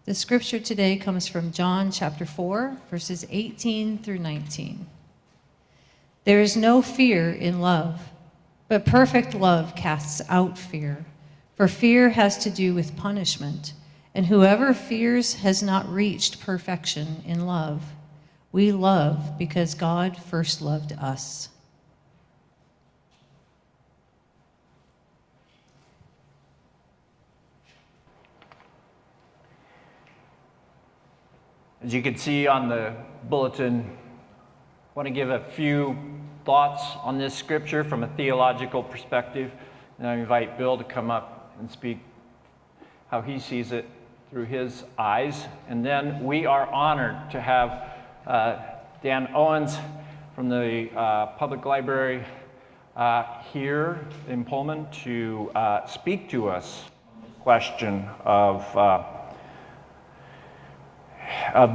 The scripture today comes from John chapter 4, verses 18 through 19. There is no fear in love, but perfect love casts out fear, for fear has to do with punishment, and whoever fears has not reached perfection in love. We love because God first loved us. As you can see on the bulletin, I want to give a few thoughts on this scripture from a theological perspective, and I invite Bill to come up and speak how he sees it through his eyes. And then we are honored to have Dan Owens from the Public Library here in Pullman to speak to us on the question of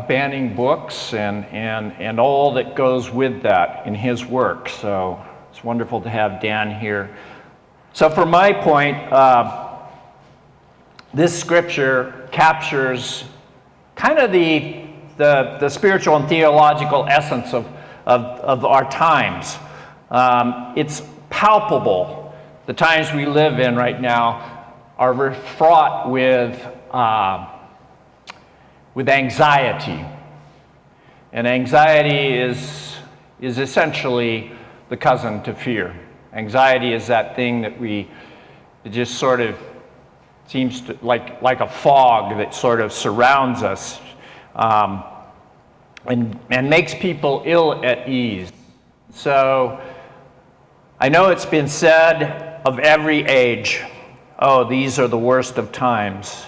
banning books and all that goes with that in his work. So it's wonderful to have Dan here. So for my point, this scripture captures kind of the spiritual and theological essence of our times. It's palpable. The times we live in right now are fraught with anxiety. And anxiety is essentially the cousin to fear. Anxiety is that thing that it just sort of seems to like a fog that sort of surrounds us and makes people ill at ease. So I know it's been said of every age, oh, these are the worst of times.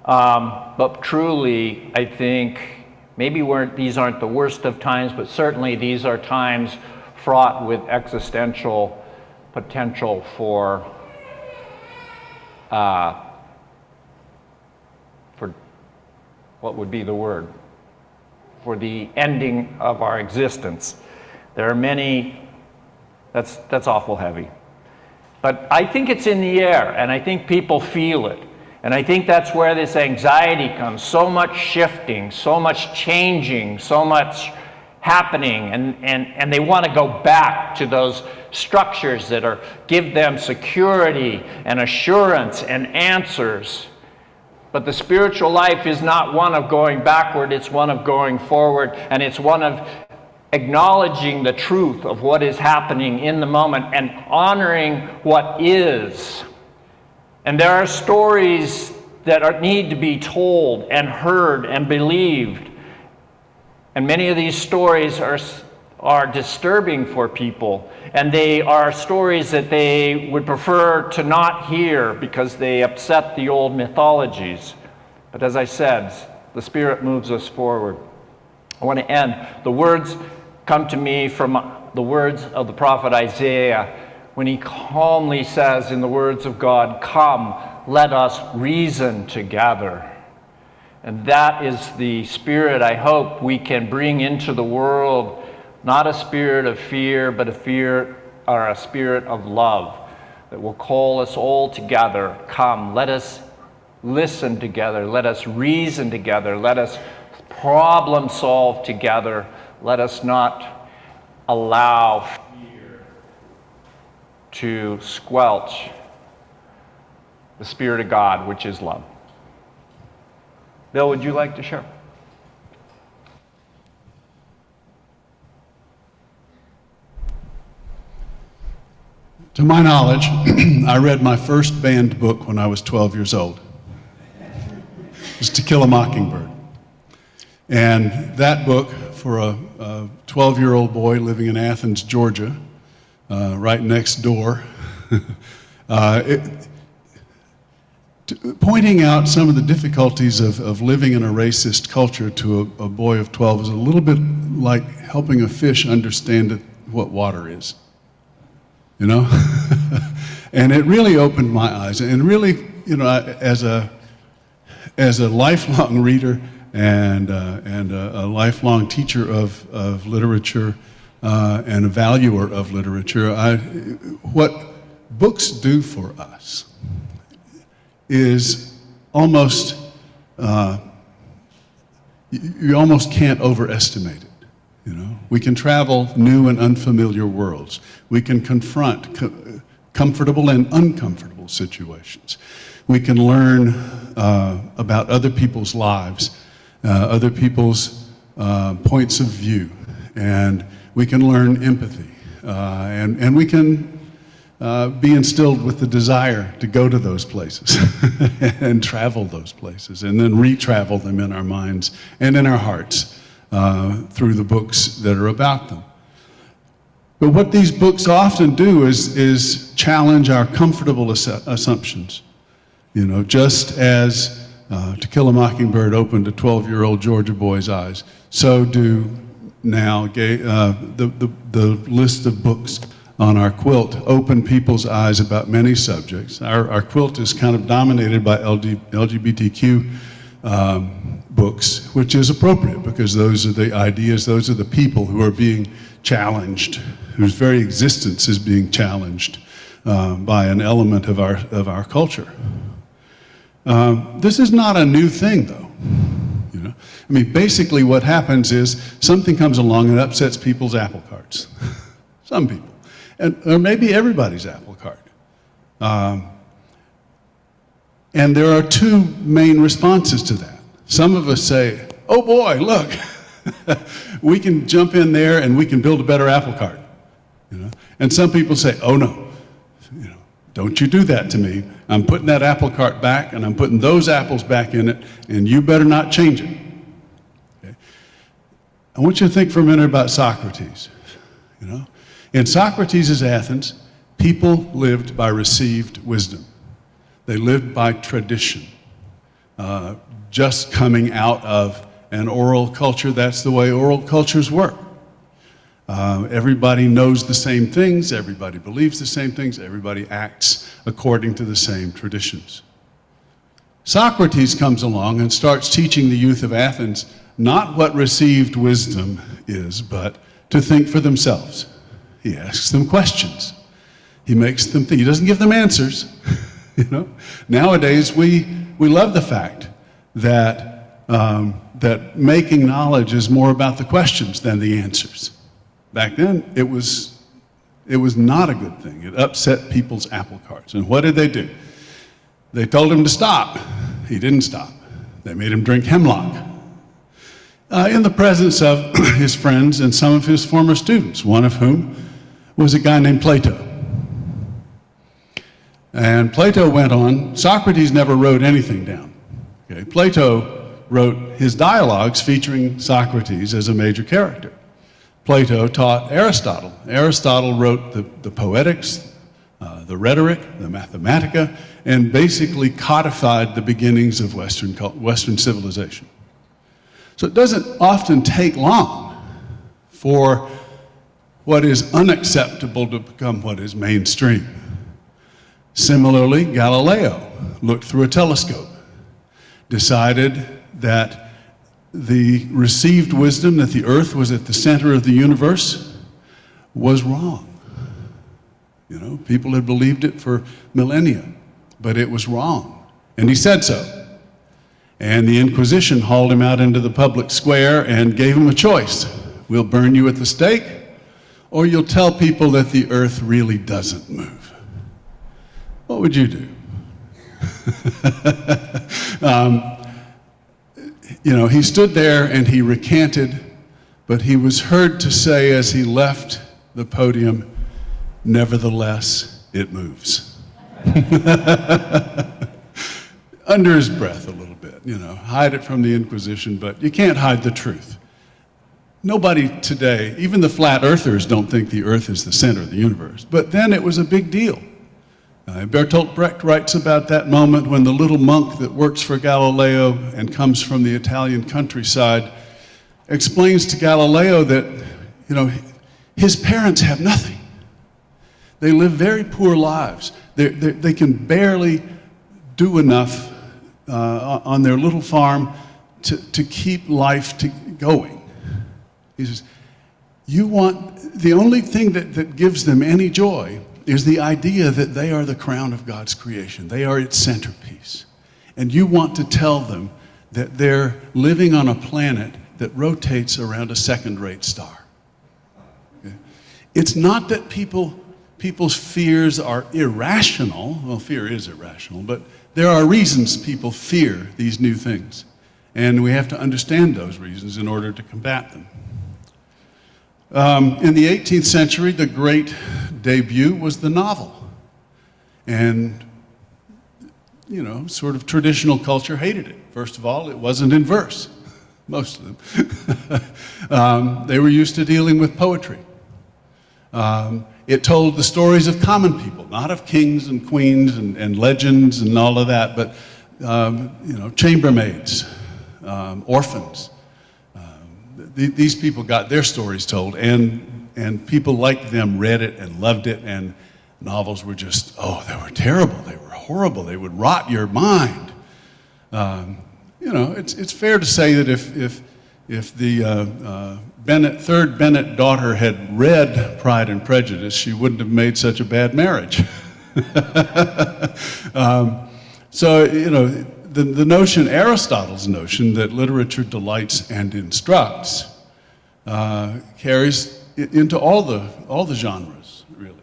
But truly, I think maybe these aren't the worst of times, but certainly these are times fraught with existential potential for what would be the word? For the ending of our existence. There are many, that's awful heavy. But I think it's in the air, and I think people feel it. And I think that's where this anxiety comes. So much shifting, so much changing, so much happening, and they want to go back to those structures that give them security and assurance and answers. But the spiritual life is not one of going backward, it's one of going forward, and it's one of acknowledging the truth of what is happening in the moment and honoring what is. And there are stories that need to be told and heard and believed. And many of these stories are disturbing for people. And they are stories that they would prefer to not hear because they upset the old mythologies. But as I said, the Spirit moves us forward. I want to end. The words come to me from the words of the prophet Isaiah, when he calmly says in the words of God, "Come, let us reason together." And that is the spirit I hope we can bring into the world, not a spirit of fear, but a spirit of love that will call us all together. Come, let us listen together, let us reason together, let us problem solve together, let us not allow to squelch the Spirit of God, which is love. Bill, would you like to share? To my knowledge, I read my first banned book when I was 12 years old. It was To Kill a Mockingbird. And that book, for a 12-year-old boy living in Athens, Georgia, right next door, pointing out some of the difficulties of living in a racist culture to a boy of 12 is a little bit like helping a fish understand what water is, you know? And it really opened my eyes, and really, you know, as a lifelong reader and a lifelong teacher of literature and a valuer of literature, what books do for us is almost you almost can't overestimate it. You know, we can travel new and unfamiliar worlds. We can confront comfortable and uncomfortable situations. We can learn about other people's lives, other people's points of view, and we can learn empathy, and we can be instilled with the desire to go to those places and travel those places and then re-travel them in our minds and in our hearts through the books that are about them. But what these books often do is challenge our comfortable assumptions. You know, just as To Kill a Mockingbird opened a 12-year-old Georgia boy's eyes, so do now the list of books on our quilt open people's eyes about many subjects. Our quilt is kind of dominated by LGBTQ books, which is appropriate because those are the ideas, those are the people who are being challenged, whose very existence is being challenged by an element of our culture. This is not a new thing, though. You know, I mean, basically what happens is something comes along and upsets people's apple carts. Some people. Or maybe everybody's apple cart. And there are two main responses to that. Some of us say, oh boy, look, we can jump in there and we can build a better apple cart. You know? And some people say, oh no, you know, don't you do that to me. I'm putting that apple cart back and I'm putting those apples back in it and you better not change it. Okay? I want you to think for a minute about Socrates. You know? In Socrates' Athens, people lived by received wisdom. They lived by tradition, just coming out of an oral culture. That's the way oral cultures work. Everybody knows the same things, everybody believes the same things, everybody acts according to the same traditions. Socrates comes along and starts teaching the youth of Athens not what received wisdom is, but to think for themselves. He asks them questions. He makes them think. He doesn't give them answers. You know, nowadays we love the fact that that making knowledge is more about the questions than the answers. Back then, it was not a good thing. It upset people's apple carts. And what did they do? They told him to stop. He didn't stop. They made him drink hemlock in the presence of his friends and some of his former students, one of whom was a guy named Plato. And Plato went on. Socrates never wrote anything down. Okay? Plato wrote his dialogues featuring Socrates as a major character. Plato taught Aristotle. Aristotle wrote the Poetics, the Rhetoric, the Mathematica, and basically codified the beginnings of Western civilization. So it doesn't often take long for what is unacceptable to become what is mainstream. Similarly, Galileo looked through a telescope, decided that the received wisdom that the earth was at the center of the universe was wrong. You know, people had believed it for millennia, but it was wrong. And he said so. And the Inquisition hauled him out into the public square and gave him a choice. We'll burn you at the stake, or you'll tell people that the earth really doesn't move. What would you do? You know, he stood there and he recanted, but he was heard to say as he left the podium, nevertheless, it moves. Under his breath a little bit, you know, hide it from the Inquisition, but you can't hide the truth. Nobody today, even the flat earthers, don't think the earth is the center of the universe, but then it was a big deal. Bertolt Brecht writes about that moment when the little monk that works for Galileo and comes from the Italian countryside explains to Galileo that, you know, his parents have nothing. They live very poor lives. They can barely do enough on their little farm to keep life going. He says, the only thing that gives them any joy is the idea that they are the crown of God's creation. They are its centerpiece. And you want to tell them that they're living on a planet that rotates around a second-rate star. Okay? It's not that people's fears are irrational. Well, fear is irrational, but there are reasons people fear these new things. And we have to understand those reasons in order to combat them. In the 18th century, the great debut was the novel. And, you know, sort of traditional culture hated it. First of all, it wasn't in verse, most of them. They were used to dealing with poetry. It told the stories of common people, not of kings and queens and legends and all of that, but, you know, chambermaids, orphans. These people got their stories told, and people liked them, read it, and loved it, and novels were just, oh, they were terrible, they were horrible, they would rot your mind. You know, it's fair to say that if the third Bennett daughter had read Pride and Prejudice, she wouldn't have made such a bad marriage. So, you know, the notion, Aristotle's notion, that literature delights and instructs carries into all the genres, really.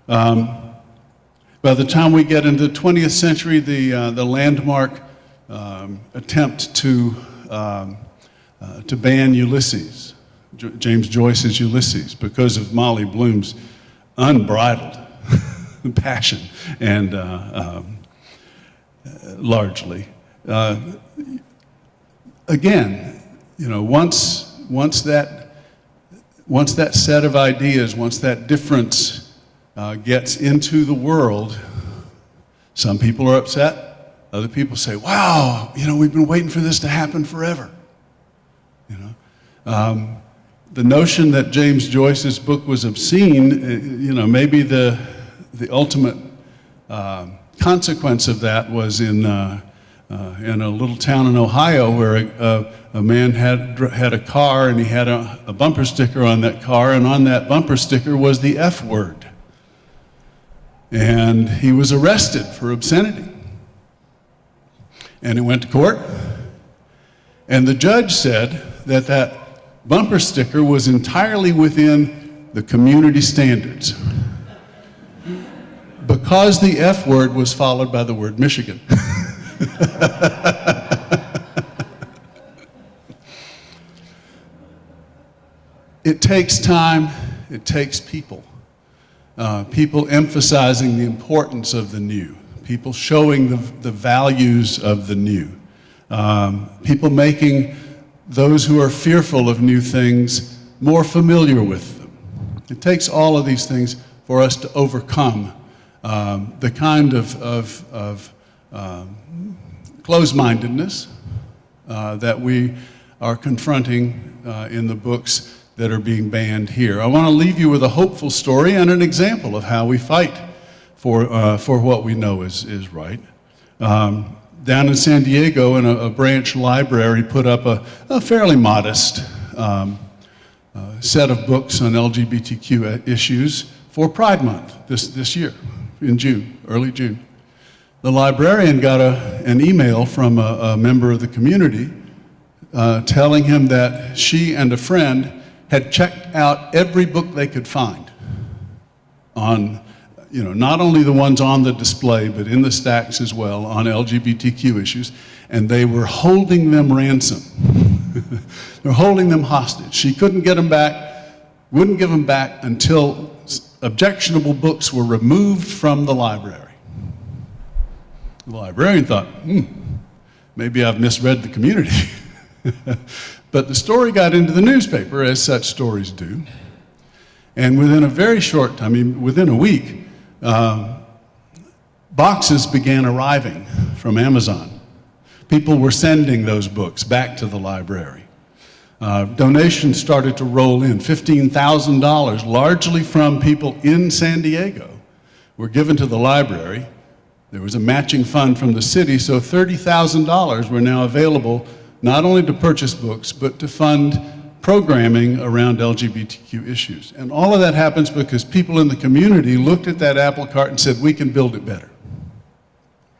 By the time we get into the 20th century, the landmark attempt to ban Ulysses, James Joyce's Ulysses, because of Molly Bloom's unbridled passion and largely. Again, you know, once that set of ideas, once that difference gets into the world, some people are upset. Other people say, wow, you know, we've been waiting for this to happen forever. You know, the notion that James Joyce's book was obscene, you know, maybe the ultimate consequence of that was in a little town in Ohio where a man had a car, and he had a bumper sticker on that car, and on that bumper sticker was the F word. And he was arrested for obscenity. And he went to court, and the judge said that that bumper sticker was entirely within the community standards, because the F word was followed by the word Michigan. It takes time, it takes people. People emphasizing the importance of the new. People showing the values of the new. People making those who are fearful of new things more familiar with them. It takes all of these things for us to overcome the kind of closed-mindedness that we are confronting in the books that are being banned here. I want to leave you with a hopeful story and an example of how we fight for what we know is right. Down in San Diego, in a branch library put up a fairly modest set of books on LGBTQ issues for Pride Month this year, in June, early June. The librarian got an email from a member of the community telling him that she and a friend had checked out every book they could find on, you know, not only the ones on the display, but in the stacks as well, on LGBTQ issues, and they were holding them ransom. They're holding them hostage. She couldn't get them back, wouldn't give them back until objectionable books were removed from the library. The librarian thought, maybe I've misread the community. But the story got into the newspaper, as such stories do. And within a very short time, I mean, within a week, boxes began arriving from Amazon. People were sending those books back to the library. Donations started to roll in. $15,000, largely from people in San Diego, were given to the library. There was a matching fund from the city, so $30,000 were now available not only to purchase books, but to fund programming around LGBTQ issues. And all of that happens because people in the community looked at that apple cart and said, we can build it better.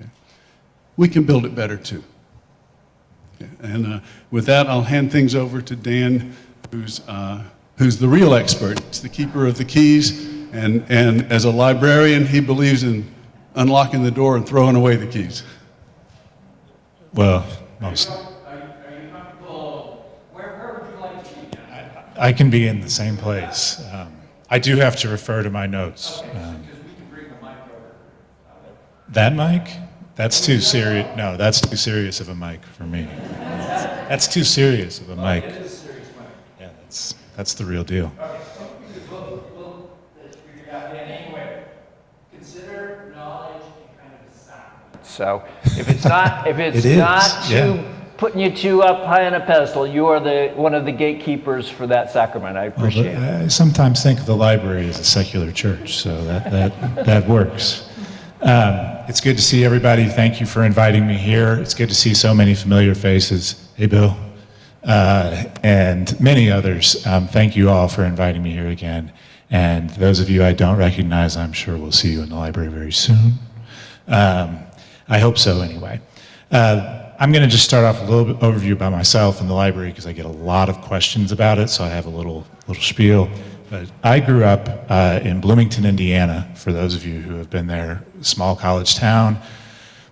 Okay? We can build it better too. And with that, I'll hand things over to Dan, who's the real expert. He's the keeper of the keys, and as a librarian, he believes in unlocking the door and throwing away the keys. Well, most. Are you comfortable? Where would you like to be? I can be in the same place. I do have to refer to my notes. Because we can bring the mic over. That mic? That's too serious. No, that's too serious of a mic for me. That's too serious of a mic. It is a serious mic. Yeah, that's the real deal. Okay, we'll figure it out. And anyway, consider knowledge a kind of a sacrament. So if it's not, putting you too up high on a pedestal, you are one of the gatekeepers for that sacrament. I appreciate it. I sometimes think of the library as a secular church, so that works. It's good to see everybody. Thank you for inviting me here. It's good to see so many familiar faces. Hey, Bill. And many others. Thank you all for inviting me here again. And those of you I don't recognize, I'm sure we'll see you in the library very soon. I hope so anyway. I'm going to just start off with a little bit overview about myself and the library because I get a lot of questions about it, so I have a little spiel. But I grew up in Bloomington, Indiana, for those of you who have been there, small college town,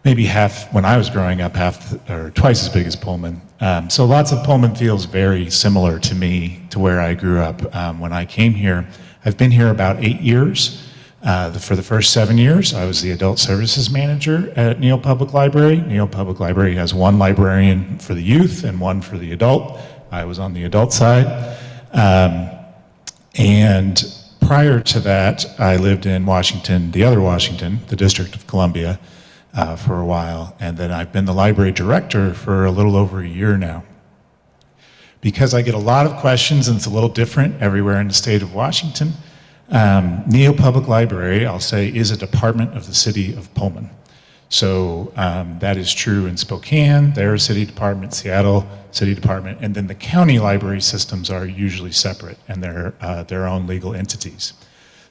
maybe when I was growing up, or twice as big as Pullman. So lots of Pullman feels very similar to me, to where I grew up when I came here. I've been here about 8 years. For the first 7 years, I was the adult services manager at Neill Public Library. Neill Public Library has one librarian for the youth and one for the adult. I was on the adult side. And prior to that, I lived in Washington, the other Washington, the District of Columbia, for a while. And then I've been the library director for a little over a year now. Because I get a lot of questions, and it's a little different everywhere in the state of Washington, Neill Public Library, I'll say, is a department of the city of Pullman. So that is true in Spokane, their city department, Seattle city department, and then the county library systems are usually separate and they're their own legal entities.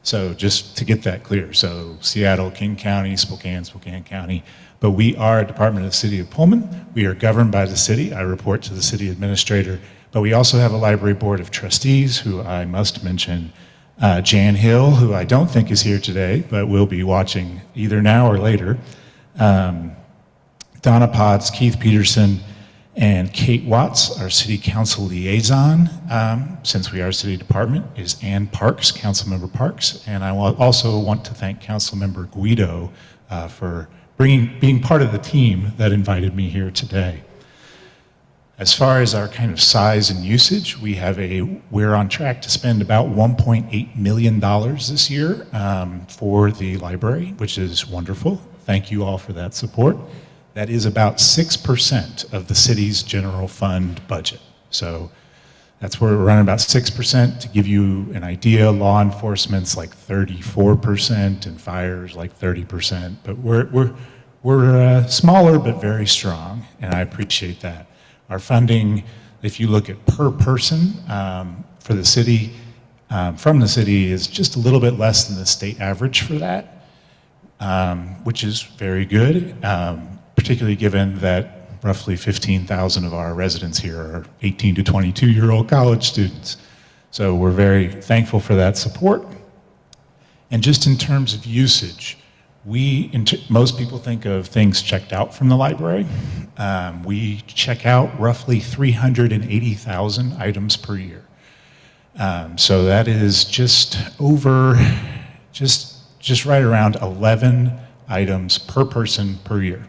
So just to get that clear, so Seattle, King County, Spokane, Spokane County, but we are a department of the city of Pullman. We are governed by the city. I report to the city administrator, but we also have a library board of trustees who I must mention, Jan Hill, who I don't think is here today, but will be watching either now or later. Donna Potts, Keith Peterson, and Kate Watts, our city council liaison, since we are a city department, is Ann Parks, Councilmember Parks, and I also want to thank Councilmember Guido for being part of the team that invited me here today. As far as our kind of size and usage, we're on track to spend about $1.8 million this year for the library, which is wonderful. Thank you all for that support. That is about 6% of the city's general fund budget. So that's where we're running about 6%. To give you an idea, law enforcement's like 34% and fire's like 30%. But we're smaller but very strong, and I appreciate that. Our funding, if you look at per person for the city, from the city, is just a little bit less than the state average for that, which is very good, particularly given that roughly 15,000 of our residents here are 18 to 22-year-old college students. So we're very thankful for that support. And just in terms of usage, most people think of things checked out from the library. We check out roughly 380,000 items per year. So that is just right around 11 items per person per year.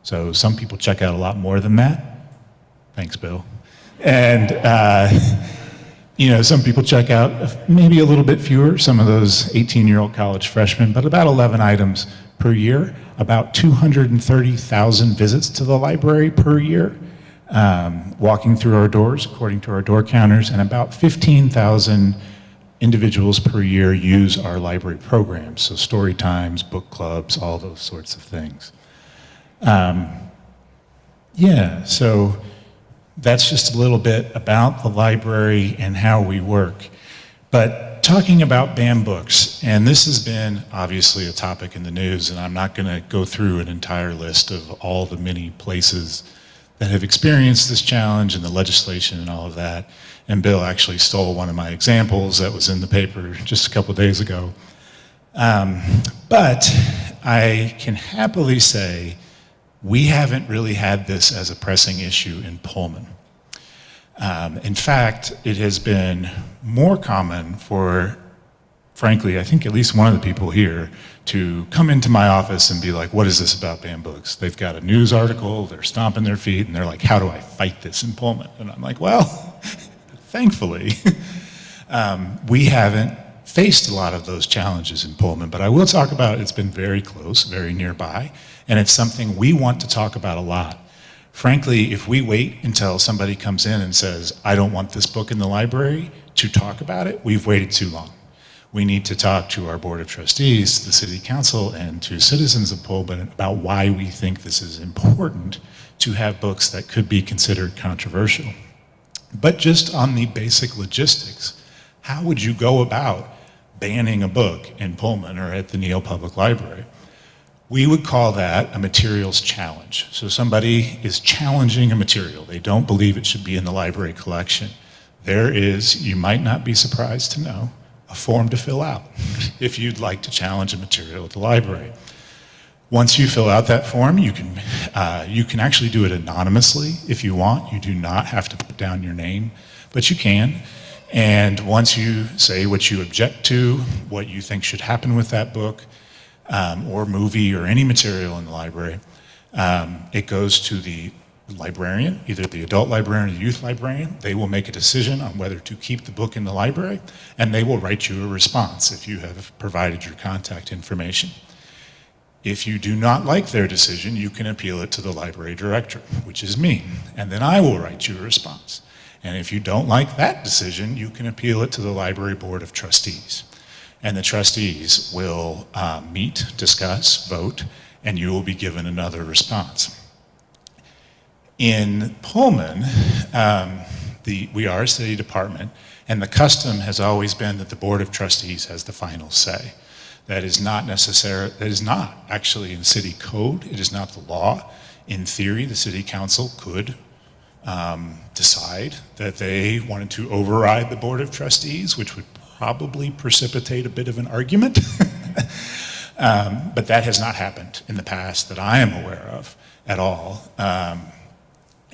So some people check out a lot more than that. Thanks, Bill. And some people check out maybe a little bit fewer, some of those 18-year-old college freshmen, but about 11 items per year, about 230,000 visits to the library per year, walking through our doors, according to our door counters, and about 15,000 individuals per year use our library programs, so story times, book clubs, all those sorts of things. So that's just a little bit about the library and how we work. But talking about banned books, and this has been obviously a topic in the news, and I'm not going to go through an entire list of all the many places that have experienced this challenge and the legislation and all of that. And Bill actually stole one of my examples that was in the paper just a couple of days ago. But I can happily say we haven't really had this as a pressing issue in Pullman. In fact, it has been more common for, frankly, I think at least one of the people here to come into my office and be like, what is this about banned books? They've got a news article, they're stomping their feet, and they're like, how do I fight this in Pullman? And I'm like, well, thankfully, we haven't faced a lot of those challenges in Pullman, but I will talk about it's been very close, very nearby, and it's something we want to talk about a lot. Frankly, if we wait until somebody comes in and says, I don't want this book in the library to talk about it, we've waited too long. We need to talk to our Board of Trustees, the City Council, and to citizens of Pullman about why we think this is important to have books that could be considered controversial. But just on the basic logistics, how would you go about banning a book in Pullman or at the Neill Public Library? We would call that a materials challenge. So somebody is challenging a material. They don't believe it should be in the library collection. There is, you might not be surprised to know, a form to fill out if you'd like to challenge a material at the library. Once you fill out that form, you can actually do it anonymously if you want. You do not have to put down your name, but you can. And once you say what you object to, what you think should happen with that book, or movie or any material in the library, it goes to the librarian, either the adult librarian or the youth librarian. They will make a decision on whether to keep the book in the library, and they will write you a response if you have provided your contact information. If you do not like their decision, you can appeal it to the library director, which is me, and then I will write you a response. And if you don't like that decision, you can appeal it to the Library Board of Trustees. And the trustees will meet, discuss, vote, and you will be given another response. In Pullman, we are a city department, and the custom has always been that the Board of Trustees has the final say. That is not actually in city code, it is not the law. In theory, the city council could decide that they wanted to override the Board of Trustees, which would probably precipitate a bit of an argument. But that has not happened in the past that I am aware of at all.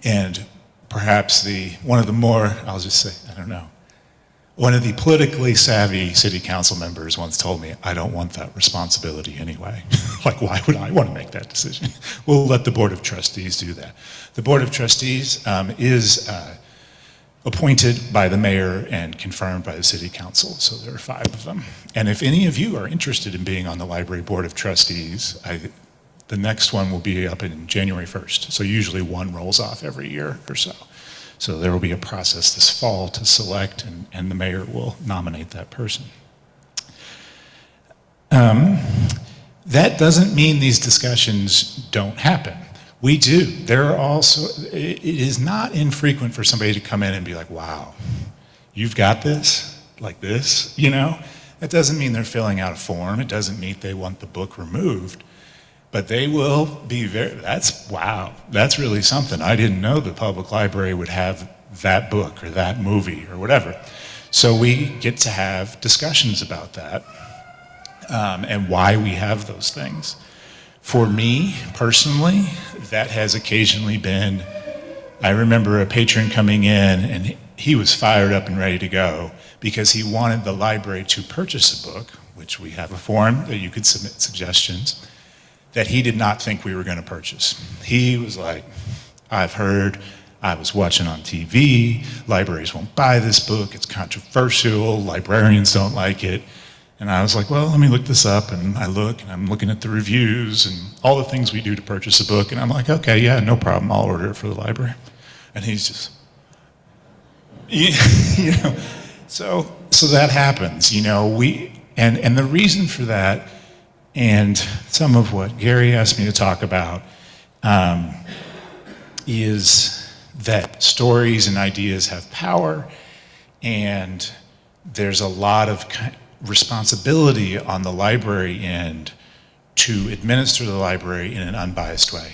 And perhaps one of the more, I'll just say, I don't know, one of the politically savvy city council members once told me, I don't want that responsibility anyway. Like, why would I want to make that decision? We'll let the Board of Trustees do that. The Board of Trustees is appointed by the mayor and confirmed by the city council, so there are 5 of them. And if any of you are interested in being on the Library Board of Trustees, the next one will be up in January 1st. So usually one rolls off every year or so. So there will be a process this fall to select, and the mayor will nominate that person. That doesn't mean these discussions don't happen. We do. There are also, it is not infrequent for somebody to come in and be like, wow, you've got this, like this, you know? That doesn't mean they're filling out a form. It doesn't mean they want the book removed. But they will be wow, that's really something. I didn't know the public library would have that book or that movie or whatever. So we get to have discussions about that and why we have those things. For me, personally, that has occasionally been, I remember a patron coming in and he was fired up and ready to go because he wanted the library to purchase a book, which we have a form that you could submit suggestions, that he did not think we were going to purchase. He was like, I've heard, I was watching on TV, libraries won't buy this book, it's controversial, librarians don't like it. And I was like, well, let me look this up, and I look, and I'm looking at the reviews and all the things we do to purchase a book, and I'm like, okay, yeah, no problem, I'll order it for the library. And he's just, you know, so that happens, you know, and the reason for that, and some of what Gary asked me to talk about, is that stories and ideas have power, and there's a lot of responsibility on the library end to administer the library in an unbiased way.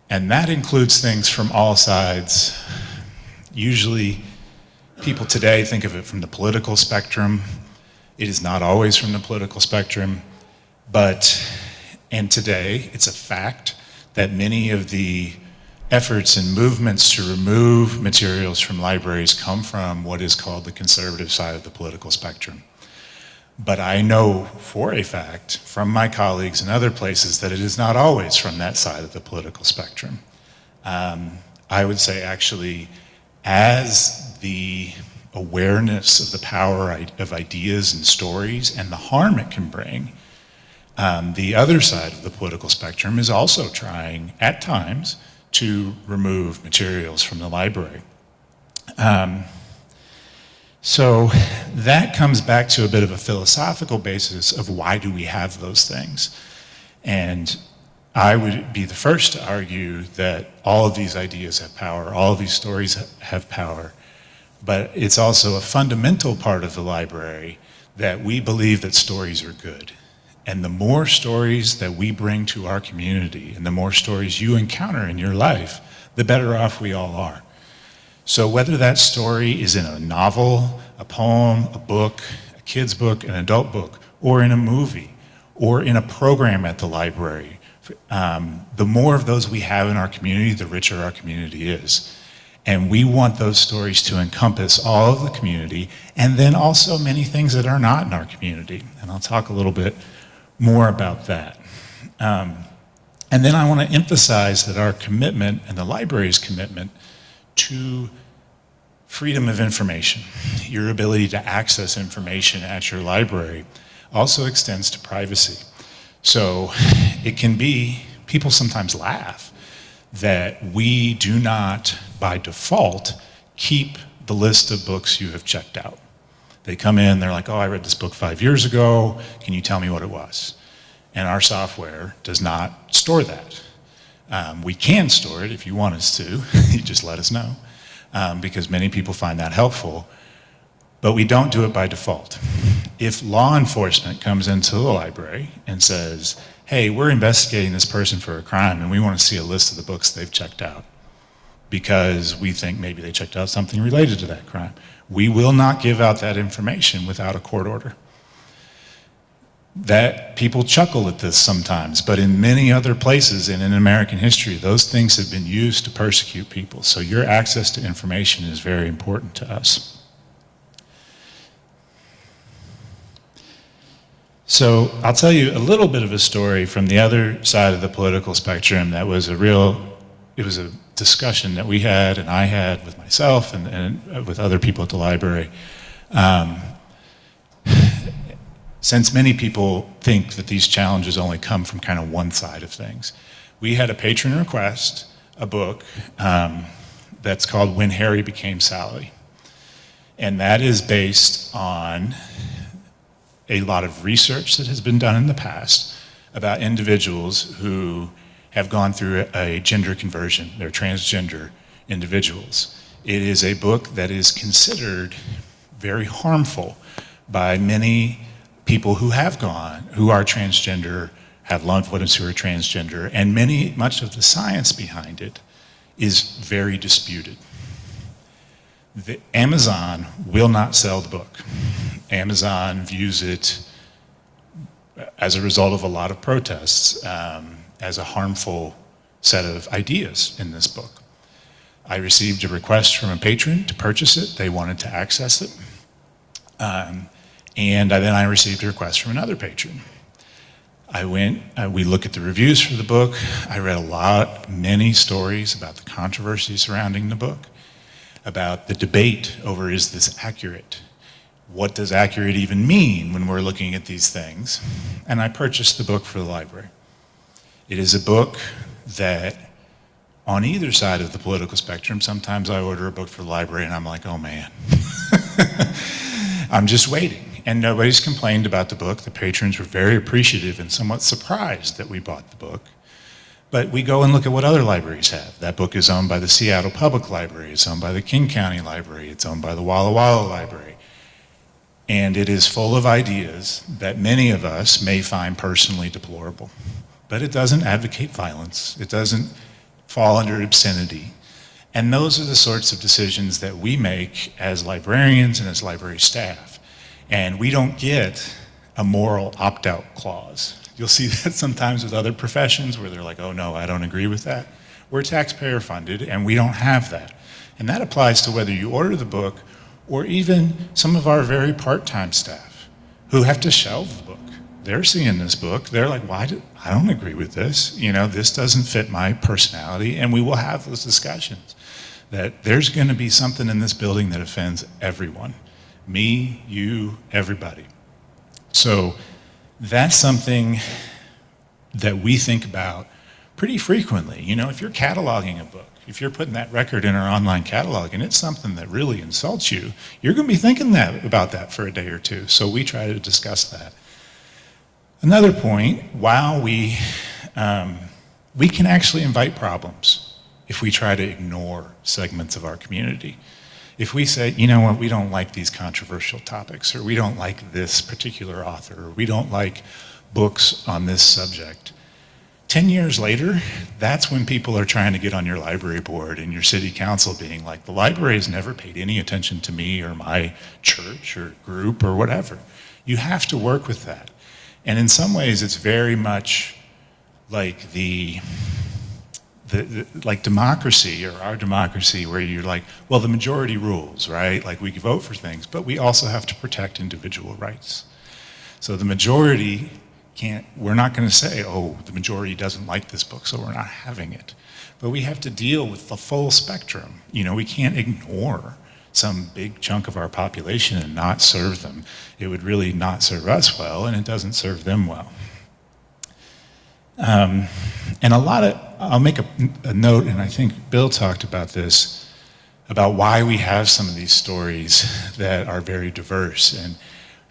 And that includes things from all sides. Usually, people today think of it from the political spectrum. It is not always from the political spectrum, and today, it's a fact that many of the efforts and movements to remove materials from libraries come from what is called the conservative side of the political spectrum. But I know for a fact from my colleagues in other places that it is not always from that side of the political spectrum. I would say actually, as the awareness of the power of ideas and stories and the harm it can bring, the other side of the political spectrum is also trying, at times, to remove materials from the library. So that comes back to a bit of a philosophical basis of why do we have those things. And I would be the first to argue that all of these ideas have power, all of these stories have power, but it's also a fundamental part of the library that we believe that stories are good. And the more stories that we bring to our community and the more stories you encounter in your life, the better off we all are. So whether that story is in a novel, a poem, a book, a kid's book, an adult book, or in a movie, or in a program at the library, the more of those we have in our community, the richer our community is. And we want those stories to encompass all of the community, and then also many things that are not in our community. And I'll talk a little bit more about that. And then I want to emphasize that our commitment and the library's commitment to freedom of information, your ability to access information at your library, also extends to privacy. So it can be, people sometimes laugh that we do not, by default, keep the list of books you have checked out. They come in, they're like, oh, I read this book 5 years ago, can you tell me what it was? And our software does not store that. We can store it if you want us to, you just let us know, because many people find that helpful, but we don't do it by default. If law enforcement comes into the library and says, hey, we're investigating this person for a crime and we want to see a list of the books they've checked out because we think maybe they checked out something related to that crime, we will not give out that information without a court order. That people chuckle at this sometimes, but in many other places and in American history, those things have been used to persecute people. So your access to information is very important to us. So I'll tell you a little bit of a story from the other side of the political spectrum that was it was a discussion that we had and I had with myself and with other people at the library. Since many people think that these challenges only come from kind of one side of things, we had a patron request a book that's called When Harry Became Sally. And that is based on a lot of research that has been done in the past about individuals who have gone through a gender conversion. They're transgender individuals. It is a book that is considered very harmful by many people who are transgender, have loved ones who are transgender, and much of the science behind it is very disputed. Amazon will not sell the book. Amazon views it, as a result of a lot of protests, as a harmful set of ideas in this book. I received a request from a patron to purchase it. They wanted to access it. And then I received a request from another patron. We looked at the reviews for the book. I read many stories about the controversy surrounding the book, about the debate over is this accurate? What does accurate even mean when we're looking at these things? And I purchased the book for the library. It is a book that, on either side of the political spectrum, sometimes I order a book for the library and I'm like, oh man, I'm just waiting. And nobody's complained about the book. The patrons were very appreciative and somewhat surprised that we bought the book. But we go and look at what other libraries have. That book is owned by the Seattle Public Library. It's owned by the King County Library. It's owned by the Walla Walla Library. And it is full of ideas that many of us may find personally deplorable. But it doesn't advocate violence. It doesn't fall under obscenity. And those are the sorts of decisions that we make as librarians and as library staff. And we don't get a moral opt-out clause. You'll see that sometimes with other professions where they're like, oh no, I don't agree with that. We're taxpayer funded and we don't have that. And that applies to whether you order the book or even some of our very part-time staff who have to shelve the book. They're seeing this book, they're like, I don't agree with this. You know, this doesn't fit my personality, and we will have those discussions. That there's gonna be something in this building that offends everyone. Me, you, everybody. So that's something that we think about pretty frequently. You know, if you're cataloging a book, if you're putting that record in our online catalog and it's something that really insults you, you're gonna be thinking about that for a day or two. So we try to discuss that. Another point, while we can actually invite problems if we try to ignore segments of our community. If we say, you know what, we don't like these controversial topics, or we don't like this particular author, or we don't like books on this subject, 10 years later, that's when people are trying to get on your library board and your city council being like, the library has never paid any attention to me or my church or group or whatever. You have to work with that. And in some ways, it's very much like like democracy, or our democracy, where you're like, well, the majority rules, right? Like we can vote for things, but we also have to protect individual rights. So the majority we're not gonna say, oh, the majority doesn't like this book, so we're not having it. But we have to deal with the full spectrum. You know, we can't ignore some big chunk of our population and not serve them. It would really not serve us well, and it doesn't serve them well. And I'll make a note, and I think Bill talked about this, about why we have some of these stories that are very diverse. And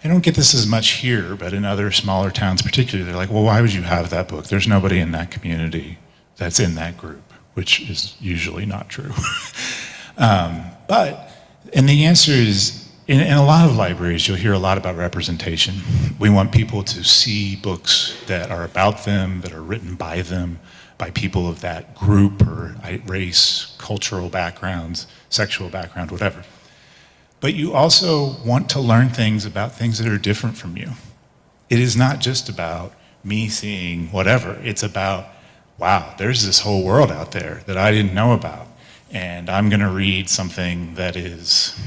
I don't get this as much here, but in other smaller towns particularly, they're like, well, why would you have that book? There's nobody in that community that's in that group, which is usually not true. And the answer is, in a lot of libraries, you'll hear a lot about representation. We want people to see books that are about them, that are written by them, by people of that group or race, cultural backgrounds, sexual background, whatever. But you also want to learn things about things that are different from you. It is not just about me seeing whatever. It's about, wow, there's this whole world out there that I didn't know about. And I'm gonna read something that is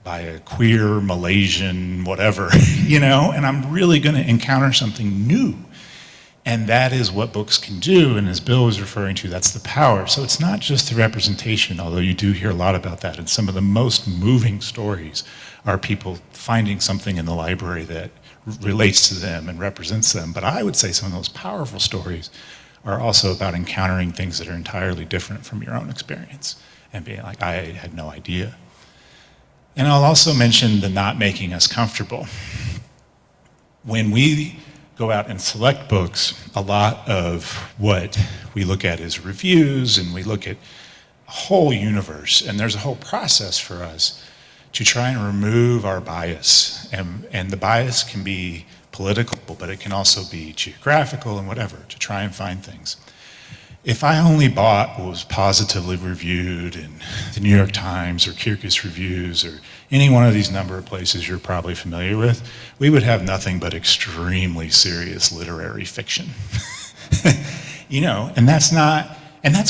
by a queer Malaysian whatever, you know, and I'm really gonna encounter something new. And that is what books can do, and as Bill was referring to, that's the power. So it's not just the representation, although you do hear a lot about that, and some of the most moving stories are people finding something in the library that relates to them and represents them. But I would say some of those powerful stories are also about encountering things that are entirely different from your own experience and being like, I had no idea. And I'll also mention the not making us comfortable. When we go out and select books, a lot of what we look at is reviews, and we look at a whole universe, and there's a whole process for us to try and remove our bias. And the bias can be political, but it can also be geographical and whatever, to try and find things. If I only bought what was positively reviewed in the New York Times or Kirkus Reviews or any one of these number of places you're probably familiar with, we would have nothing but extremely serious literary fiction. You know, and that's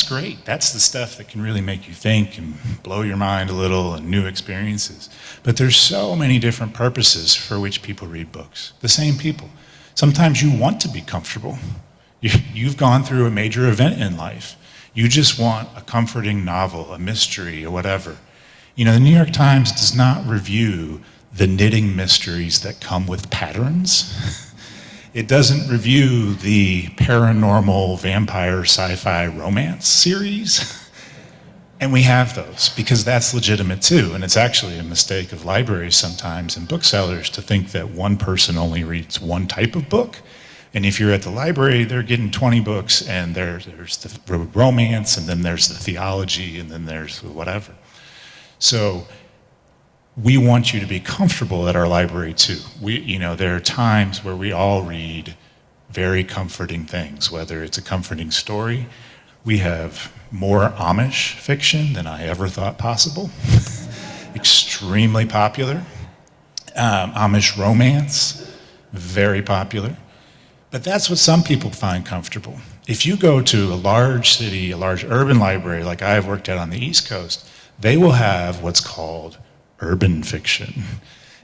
great. That's the stuff that can really make you think and blow your mind a little, and new experiences. But there's so many different purposes for which people read books. The same people. Sometimes you want to be comfortable. You've gone through a major event in life. You just want a comforting novel, a mystery, or whatever. You know, the New York Times does not review the knitting mysteries that come with patterns. It doesn't review the paranormal vampire sci-fi romance series. And we have those because that's legitimate too. And it's actually a mistake of libraries sometimes and booksellers to think that one person only reads one type of book. And if you're at the library, they're getting 20 books, and there's the romance, and then there's the theology, and then there's whatever. So we want you to be comfortable at our library too. You know, there are times where we all read very comforting things, whether it's a comforting story We have more Amish fiction than I ever thought possible. Extremely popular. Amish romance, very popular. But that's what some people find comfortable. If you go to a large city, a large urban library like I've worked at on the East Coast, they will have what's called urban fiction.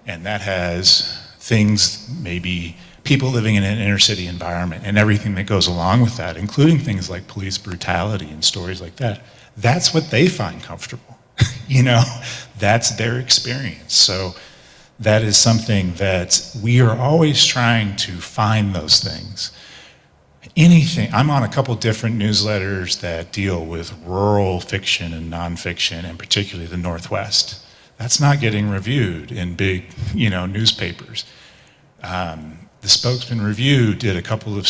And that has things, maybe people living in an inner city environment and everything that goes along with that, including things like police brutality and stories like that. That's what they find comfortable. You know, that's their experience. So that is something that we are always trying to find those things. Anything, I'm on a couple different newsletters that deal with rural fiction and nonfiction, and particularly the Northwest. That's not getting reviewed in big, newspapers. The Spokesman Review did a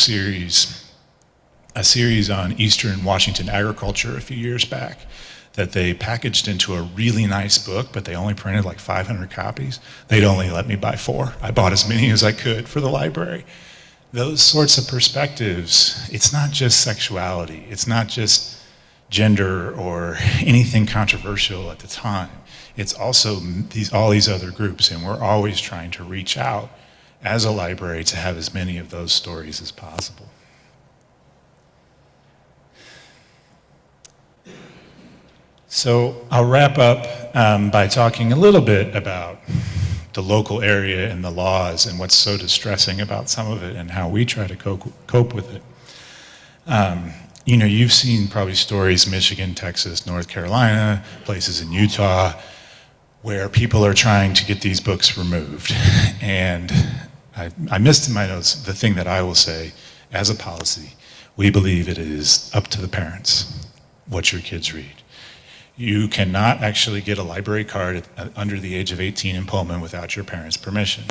series on Eastern Washington agriculture a few years back that they packaged into a really nice book, but they only printed like 500 copies. They'd only let me buy 4. I bought as many as I could for the library. Those sorts of perspectives, it's not just sexuality, it's not just gender or anything controversial at the time. It's also all these other groups, and we're always trying to reach out as a library to have as many of those stories as possible. So I'll wrap up by talking a little bit about the local area and the laws and what's so distressing about some of it and how we try to cope with it. You've seen probably stories, Michigan, Texas, North Carolina, places in Utah, where people are trying to get these books removed. And I missed in my notes the thing that I will say as a policy. We believe it is up to the parents what your kids read. You cannot actually get a library card under the age of 18 in Pullman without your parents' permission.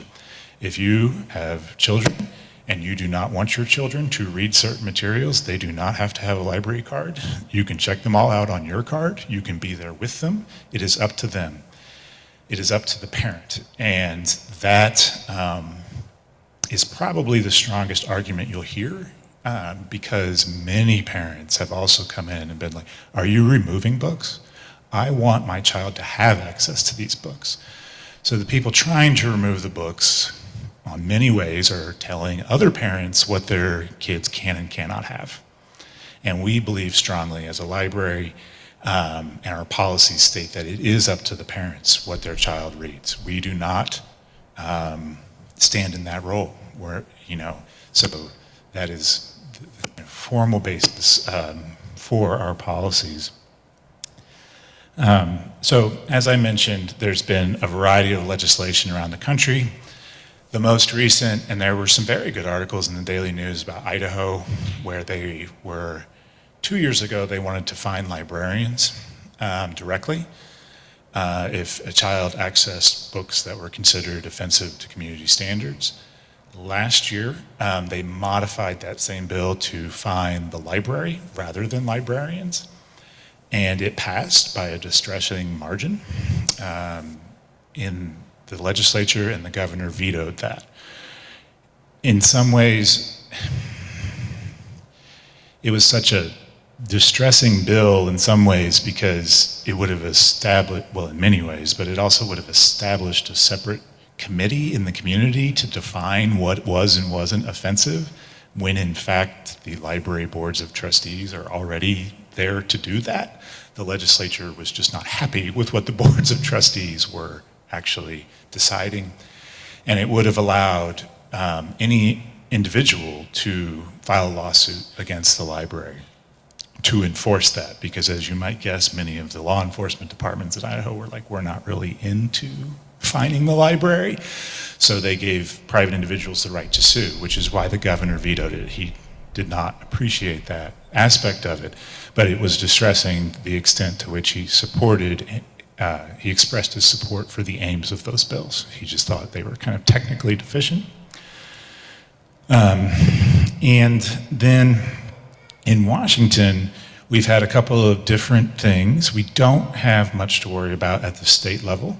If you have children and you do not want your children to read certain materials, they do not have to have a library card. You can check them all out on your card. You can be there with them. It is up to them. It is up to the parent. And that is probably the strongest argument you'll hear because many parents have also come in and been like, are you removing books? I want my child to have access to these books. So the people trying to remove the books, on many ways, are telling other parents what their kids can and cannot have. And we believe strongly as a library, and our policies state that it is up to the parents what their child reads. We do not stand in that role, so that is the formal basis for our policies. So, as I mentioned, there's been a variety of legislation around the country. The most recent, and there were some very good articles in the Daily News about Idaho, where 2 years ago, they wanted to fine librarians directly if a child accessed books that were considered offensive to community standards. Last year, they modified that same bill to fine the library rather than librarians. And it passed by a distressing margin in the legislature, and the governor vetoed that. In some ways, it was such a distressing bill in some ways because it would have established, well, in many ways, but it also would have established a separate committee in the community to define what was and wasn't offensive, when in fact the library boards of trustees are already there to do that. The legislature was just not happy with what the boards of trustees were actually deciding. And it would have allowed any individual to file a lawsuit against the library to enforce that, because as you might guess, many of the law enforcement departments in Idaho were like, we're not really into fining the library. So they gave private individuals the right to sue, which is why the governor vetoed it. He did not appreciate that aspect of it, but it was distressing the extent to which he supported, he expressed his support for the aims of those bills. He just thought they were kind of technically deficient. And then in Washington, we've had a couple of different things. We don't have much to worry about at the state level,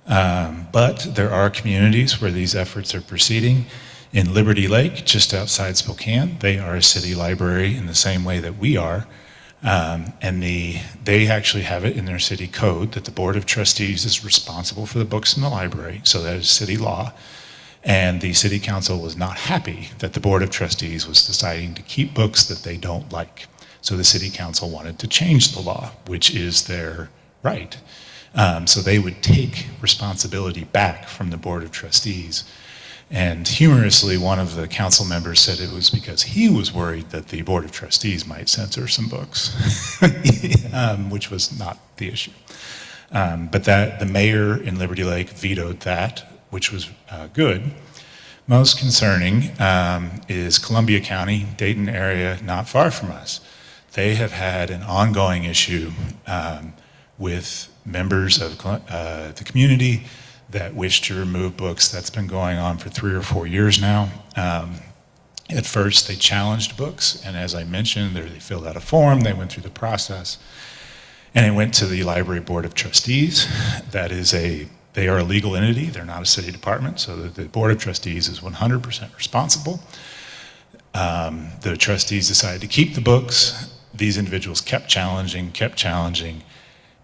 but there are communities where these efforts are proceeding. In Liberty Lake, just outside Spokane, they are a city library in the same way that we are. And they actually have it in their city code that the Board of Trustees is responsible for the books in the library, so that is city law. And the city council was not happy that the Board of Trustees was deciding to keep books that they don't like. So the city council wanted to change the law, which is their right. So they would take responsibility back from the Board of Trustees. And humorously, one of the council members said it was because he was worried that the Board of Trustees might censor some books, which was not the issue. But the mayor in Liberty Lake vetoed that, which was good. Most concerning is Columbia County, Dayton area, not far from us. They have had an ongoing issue with members of the community that wish to remove books. That's been going on for 3 or 4 years now. At first, they challenged books, and as I mentioned, they filled out a form, they went through the process, and it went to the Library Board of Trustees. They are a legal entity, they're not a city department, so the Board of Trustees is 100% responsible. The trustees decided to keep the books. These individuals kept challenging.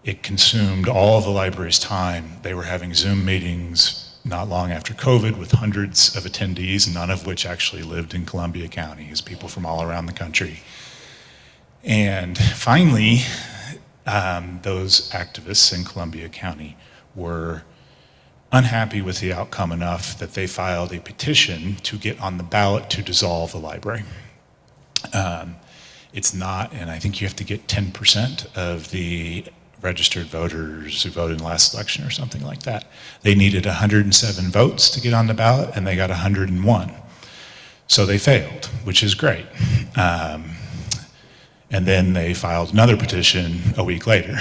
It consumed all of the library's time. They were having Zoom meetings not long after COVID with hundreds of attendees, none of which actually lived in Columbia County, as people from all around the country. And finally, those activists in Columbia County were unhappy with the outcome enough that they filed a petition to get on the ballot to dissolve the library. It's not, and I think you have to get 10% of the registered voters who voted in the last election or something like that. They needed 107 votes to get on the ballot, and they got 101. So they failed, which is great. And then they filed another petition a week later.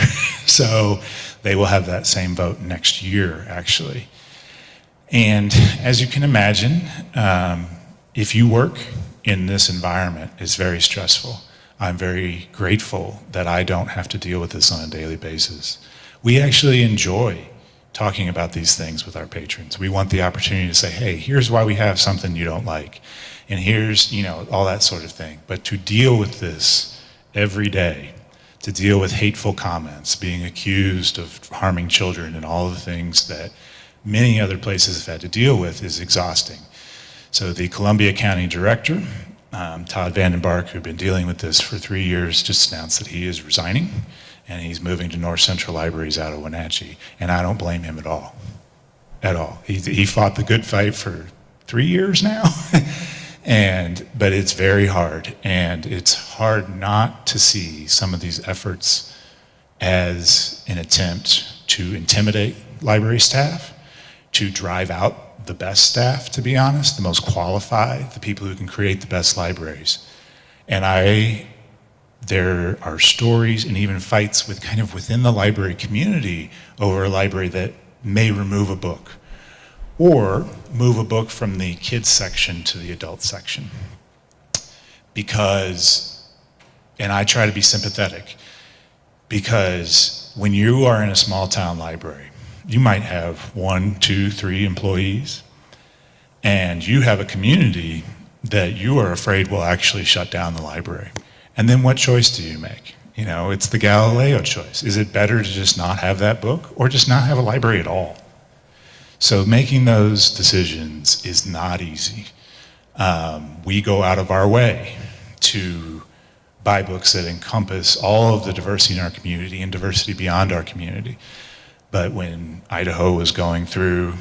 So they will have that same vote next year, actually. And as you can imagine, if you work in this environment, it's very stressful. I'm very grateful that I don't have to deal with this on a daily basis. We actually enjoy talking about these things with our patrons. We want the opportunity to say, hey, here's why we have something you don't like. And here's, all that sort of thing. But to deal with this every day, to deal with hateful comments, being accused of harming children and all of the things that many other places have had to deal with is exhausting. So the Columbia County Director, Todd Vandenbark, who'd been dealing with this for 3 years, just announced that he is resigning and he's moving to North Central Libraries out of Wenatchee. And I don't blame him at all, He fought the good fight for 3 years now, but it's very hard. And it's hard not to see some of these efforts as an attempt to intimidate library staff, to drive out the best staff, to be honest, the most qualified, the people who can create the best libraries. And there are stories and even fights within the library community over a library that may remove a book or move a book from the kids section to the adult section. And I try to be sympathetic, because when you are in a small town library, you might have 1, 2, 3 employees, and you have a community that you are afraid will actually shut down the library. And then what choice do you make? It's the Galileo choice. Is it better to just not have that book or just not have a library at all? So making those decisions is not easy. We go out of our way to buy books that encompass all of the diversity in our community and diversity beyond our community. But when Idaho was going through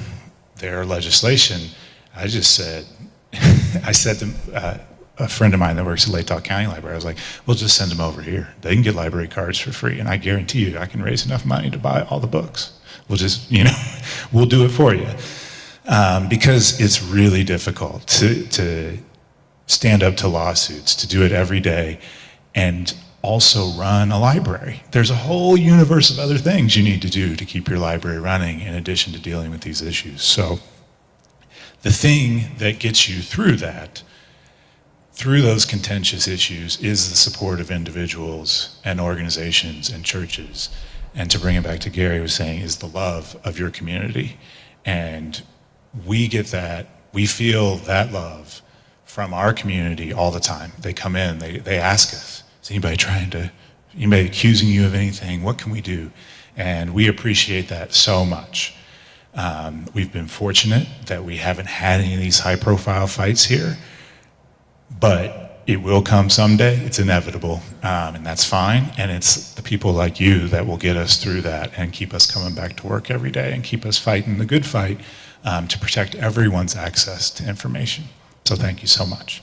their legislation, I said to a friend of mine that works at Latah County Library, I was like, we'll just send them over here. They can get library cards for free, and I guarantee you I can raise enough money to buy all the books. We'll just, we'll do it for you. Because it's really difficult to stand up to lawsuits, to do it every day, and also run a library. There's a whole universe of other things you need to do to keep your library running in addition to dealing with these issues. So the thing that gets you through those contentious issues, is the support of individuals and organizations and churches. And to bring it back to Gary was saying, is the love of your community. And we get that, we feel that love from our community all the time. They come in, they ask us, is anybody trying to anybody accusing you of anything, what can we do? And we appreciate that so much. We've been fortunate that we haven't had any of these high-profile fights here, but it will come someday. It's inevitable, and that's fine. And it's the people like you that will get us through that and keep us coming back to work every day and keep us fighting the good fight to protect everyone's access to information. So thank you so much.